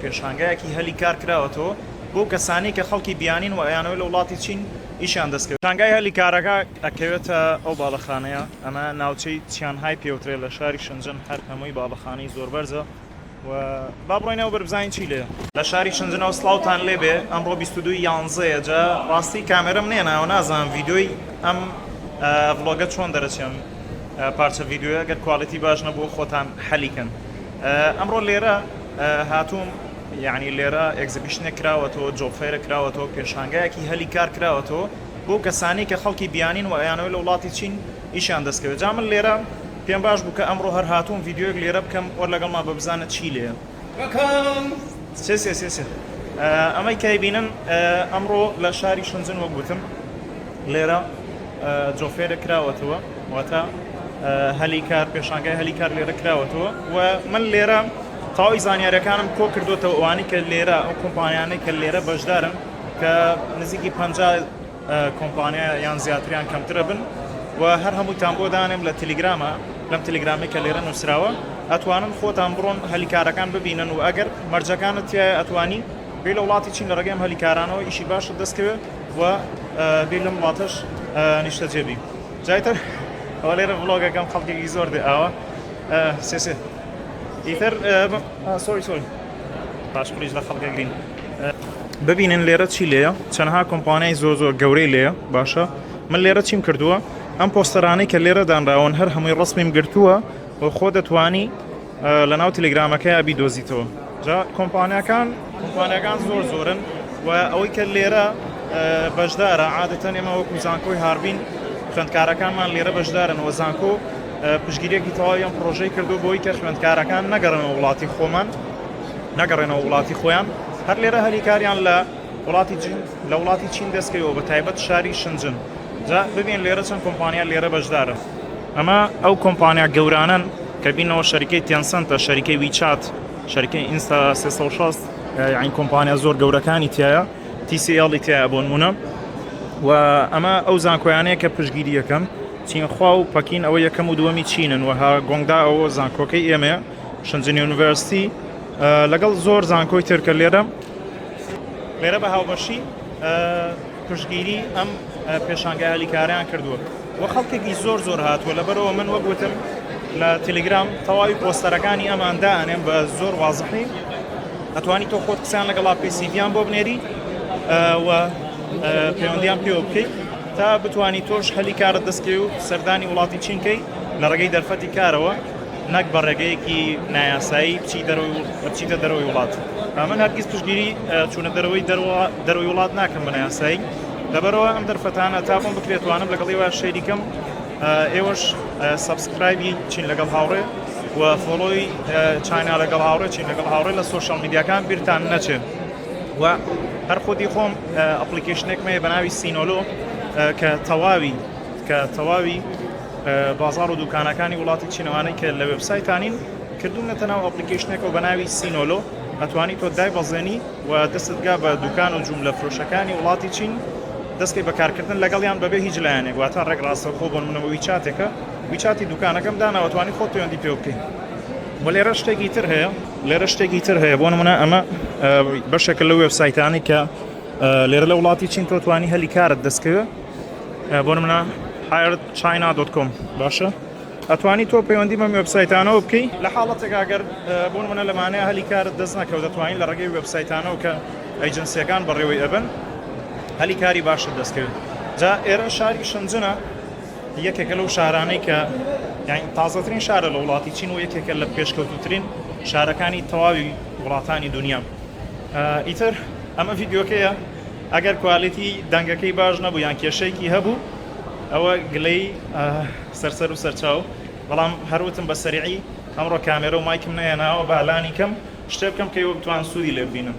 پێشانگایەکی هەلی کار کراوەتەوە بۆ کەسانی کە خەڵکی بیانین و ئەیانەوەی لە وڵاتی چین ئیشیان دەستکەوت. شانگای هەلی کارەکە ئەکەوێتە ئەو باڵەخانەیە، ئەمە ناوچەی چیانهای پێوترێت لە شاری شەنجەن، هەر هەمووی باڵەخانەی زۆر بەرزە و با بڕۆینەوە بەربزانین چی لێە. لە شاری شەنجەنەوە سڵاوتان لێبێ، ئەمڕۆ 22/11 جا ڕاستی کامێرەم نێناوە نازانم ڤیدیۆی ئەم ڤڵۆگە چۆن دەرەچێم پارچە ڤیدیۆیە گەر کواڵیتی باش نەبوو خۆتان حەلیکەن. ئەمڕۆ لێرە هاتووم، یعنی لێرە ئێگزیبیشنێک کراوەتەوە، جۆفێرە کراوەتەوە، پێشانگایەکی هەلی کار کراوەتەوە بۆ کەسانی کە خەڵکی بیانین و ئەیانەوەی لە وڵاتی چین ئیشیان دەستکەوێت. جا من لێرە پێم باش بوو کە ئەمڕۆ هەر هاتووم ڤیدیۆیەک لێرە بکەم وەر لەگەڵما ببزانە چی لێە. ئەمەی کە بینن ئەمڕۆ لە شاری شەنجەن وەک گوتم لێرە جۆفێرە کراوەتەوە، واتە هەلی کار، پێشانگای هەلی کار لێرە کراوەتەوە و من لێرە تاوی زانیاریەکانم کۆ کردوتەوە ئەوانی کە لێرە ئەو کۆمپانیانەی کە لێرە بەشدارن کە نزیکی 50 کۆمپانیا یان زیاتریان کەمترە بن و هەر هەمووتان بۆ دانێم لە تەلیگرامە، لەم تەلیگرامی کە لێرە نووسراوە ئەتوانن خۆتان بڕۆن هەلیکارەکان ببینن و ئەگەر مەرجەکانت تایە ئەتوانی بێ لە وڵاتی چین لە ڕێگەم هەلیکارانەوە ئیشی باشت دەستکەوێت و بێ لەم وڵاتەش نیشتە جێبی. جایتر ئەوە لێرە ڤڵۆگەکەم خەڵکێکی زۆر دێ ئاوە سێ ئیتر سۆری پاش پلیش لە خەڵکەگرین ببینن لێرە چی لێیە، چەندها کۆمپانیای زۆر زۆر گەورەی لێیە. باشە من لێرە چیم کردووە، ئەم پۆستەرانەی کە لێرە دانراون هەر هەمووی ڕسمیم گرتووە و خۆ دەتوانی لە ناو تەلیگرامەکەی ئەبی دۆزیتەوە. جا کۆمپانیەکان زۆر زۆرن و ئەوەی کە لێرە بەشدارە عادەتەن ئێمە وەکو زانکۆی هاربین خوێندکارەکانمان لێرە بەشدارن و زانکۆ پشگیریەکی تەواوی ئەم پرۆژەی کردو بۆی کە خوێندکارەکان نەگەڕێنەوە وڵاتی خۆمان، نەگەڕێنەوە وڵاتی خۆیان، هەر لێرە هەلیکاریان لە وڵاتی چین دەستکەوێتەوە بە تایبەت شاری شەنجەن. جا ببین لێرە چەند کۆمپانیا لێرە بەشدارە. ئەمە ئەو کۆمپانیا گەورانن کە بینەوە شەریکەی تێنسەنتە، شەریکەی ویچات، شەریکەی ئینستا 360، یعنی کۆمپانیا زۆر گەورەکانی تایە، TCL تایە بۆ نمونە. و ئەمە ئەو زانکۆیانەیە کە پشگیری یەکەم چینخوا و پەکین ئەوە یەکەم و دووەمی چینن و گۆنگدا ئەوە زانکۆکەی ئێمەیە شەنجەن یونیڤەرسیتی لەگەڵ زۆر زانکۆی ترکە لێرە بە هاوبەشی پشگیری ئەم پێشانگای هەلیکاریان کردووە و خەڵکێکی زۆر هاتووە. لەبەرەوە من وەک گوتم لە تەلیگرام تەواوی پۆستەرەکانی ئەمان دائەنێم بە زۆر وازحی، ئەتوانی تۆ خۆت قسەیان لەگەڵا پێسیڤیان بۆ بنێری و پەیوەندیان پێوە بکەیت تا بتوانی تۆش هەلیکارت دەستکەوێت و سەردانی وڵاتی چینکەی لە ڕێگەی دەرفەتی کارەوە، نەک بە ڕێگەیەکی نایاسایی بچیتە دەرەوەی وڵات. من هەرگیز پشتگیری چوونە دەرەوەی وڵات ناکەم بە نایاسایی، لەبەرەوە ئەم دەرفەتانە تا بۆم بکرێتوانم لەگەڵیەوە شەریکەم. ئێوەش سەبسکرایبی چین لەگەڵ هاوڕێ و فۆڵۆی چاینال لەگەڵ هاوڕێ چین لەگەڵ هاوڕێ لە سۆشیال میدیاکان بیرتان نەچێت. و هەر خۆتی خۆم ئەپلیکیشنێکمەیە بە ناوی سینۆلۆ کە تەواوی بازار و دوکانەکانی وڵاتی چینەوانەی کە لە وێبسایتانین کردوونەتە ناو ئەپلیکیشنێکەوە بە ناوی سینۆلۆ، ئەتوانی تۆ دایبەزێنی و دەستتگا بە دوکان و جوملە فرۆشەکانی وڵاتی چین دەستکەی بەکارکردن لەگەڵیان بەبێ هیچ لایەنێک، واتە ڕێک ڕاستەوخۆ بۆ نمونە ویچاتێکە، ویچاتی دوکانەکەم داناوەتوانی خۆت پەیوەندی پێ بکەیت. و لێرە شتێکی تر هەیە بۆ نمونە ئەمە بەشێکە لە وێبسایتانی کە لێرە لە وڵاتی چین تۆ توانی هەلیکارت دەستکەوێت، بۆ نمونە hiredchina.com. باشە ئەتوانی تۆ پەیوەندی بەم وێبسایتانەوە بکەی لە حاڵەتێک ئەگەر بۆ نمونە لەمانەیە هەلیکارت دەست نەکەوت دەتوانین لە ڕێگەی وێبسایتانەوە کە ئەیجنسیەکان بەڕێوەی ئەبن هەلیکاری باشت دەستکەوێت. جا ئێرە شاری شەنجەنە یەکێکە لەو شارانەی کە یعنی تازەترین شارە لە وڵاتی چین و یەکێکە لە پێشکەوتوترین شارەکانی تەواوی وڵاتانی دنیا. ئیتر ئەمە ڤیدیۆکەیە، ئەگەر کوالیتی دەنگەکەی باش نەبوو یان کێشەیەکی هەبوو ئەوە گلەی سەرسەر و سەرچاو، بەڵام هەروتم بە سەریعی ئەمڕۆ کامێرە و مایکم نەیەناوە بەلانی کەم شتێ بکەم کە ئێوە بتوان سوودی لێ ببینن.